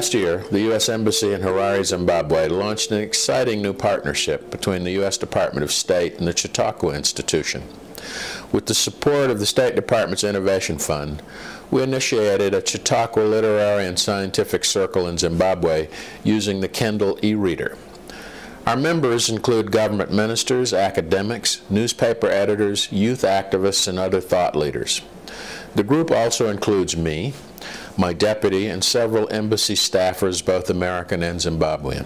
Last year, the U.S. Embassy in Harare, Zimbabwe launched an exciting new partnership between the U.S. Department of State and the Chautauqua Institution. With the support of the State Department's Innovation Fund, we initiated a Chautauqua Literary and Scientific Circle in Zimbabwe using the Kindle e-reader. Our members include government ministers, academics, newspaper editors, youth activists, and other thought leaders. The group also includes me, my deputy, and several embassy staffers, both American and Zimbabwean.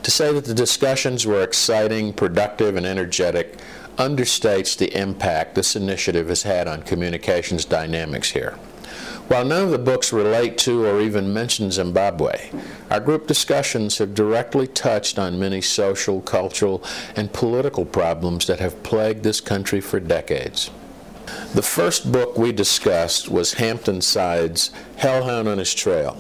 To say that the discussions were exciting, productive, and energetic understates the impact this initiative has had on communications dynamics here. While none of the books relate to or even mention Zimbabwe, our group discussions have directly touched on many social, cultural, and political problems that have plagued this country for decades. The first book we discussed was Hampton Side's Hellhound on His Trail.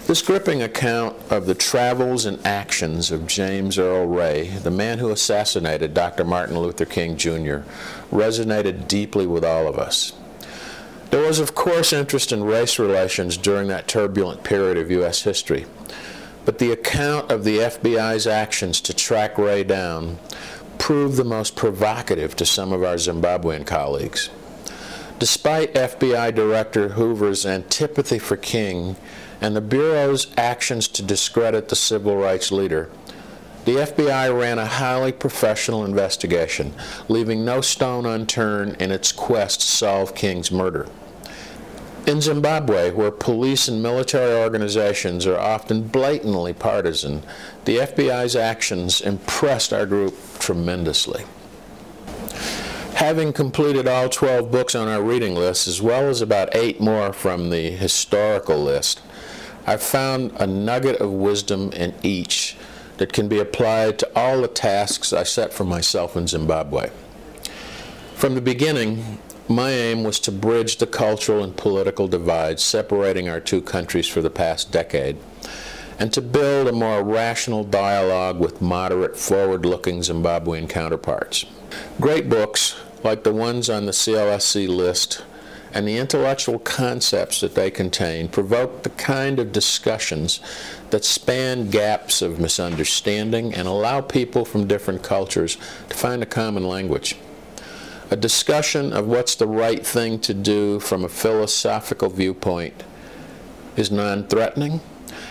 This gripping account of the travels and actions of James Earl Ray, the man who assassinated Dr. Martin Luther King, Jr., resonated deeply with all of us. There was, of course, interest in race relations during that turbulent period of U.S. history, but the account of the FBI's actions to track Ray down proved the most provocative to some of our Zimbabwean colleagues. Despite FBI Director Hoover's antipathy for King and the Bureau's actions to discredit the civil rights leader, the FBI ran a highly professional investigation, leaving no stone unturned in its quest to solve King's murder. In Zimbabwe, where police and military organizations are often blatantly partisan, the FBI's actions impressed our group tremendously. Having completed all 12 books on our reading list, as well as about 8 more from the historical list, I've found a nugget of wisdom in each that can be applied to all the tasks I set for myself in Zimbabwe. From the beginning, my aim was to bridge the cultural and political divides separating our two countries for the past decade, and to build a more rational dialogue with moderate, forward-looking Zimbabwean counterparts. Great books, like the ones on the CLSC list, and the intellectual concepts that they contain provoke the kind of discussions that span gaps of misunderstanding and allow people from different cultures to find a common language. A discussion of what's the right thing to do from a philosophical viewpoint is non-threatening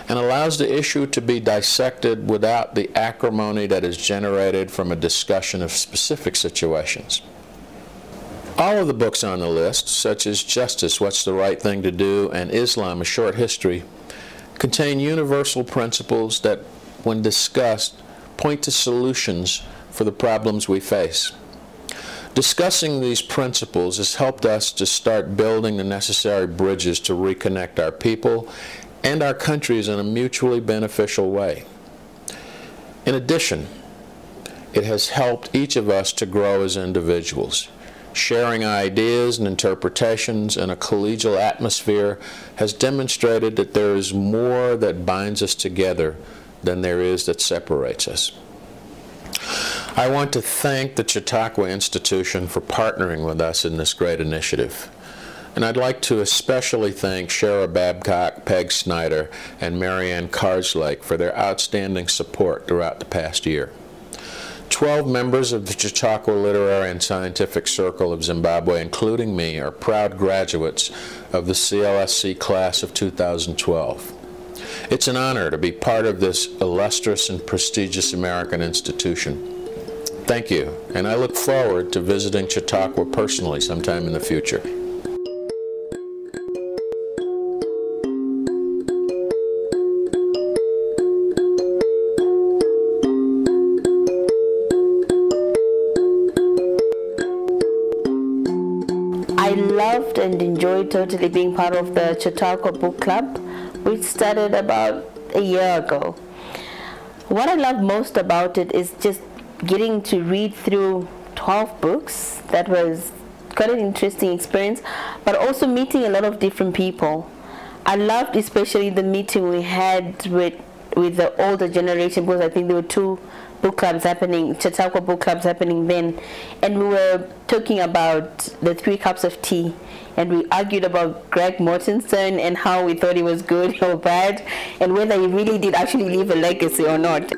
and allows the issue to be dissected without the acrimony that is generated from a discussion of specific situations. All of the books on the list, such as Justice, What's the Right Thing to Do, and Islam, A Short History, contain universal principles that, when discussed, point to solutions for the problems we face. Discussing these principles has helped us to start building the necessary bridges to reconnect our people and our countries in a mutually beneficial way. In addition, it has helped each of us to grow as individuals. Sharing ideas and interpretations in a collegial atmosphere has demonstrated that there is more that binds us together than there is that separates us. I want to thank the Chautauqua Institution for partnering with us in this great initiative. And I'd like to especially thank Shara Babcock, Peg Snyder, and Marianne Carslake for their outstanding support throughout the past year. 12 members of the Chautauqua Literary and Scientific Circle of Zimbabwe, including me, are proud graduates of the CLSC class of 2012. It's an honor to be part of this illustrious and prestigious American institution. Thank you, and I look forward to visiting Chautauqua personally sometime in the future. I loved and enjoyed totally being part of the Chautauqua Book Club, which started about a year ago. What I love most about it is just getting to read through 12 books. That was quite an interesting experience, but also meeting a lot of different people. I loved especially the meeting we had with with the older generation, because I think there were two book clubs happening, Chautauqua book clubs happening then, and we were talking about the 3 Cups of Tea, and we argued about Greg Mortensen and how we thought he was good or bad, and whether he really did actually leave a legacy or not.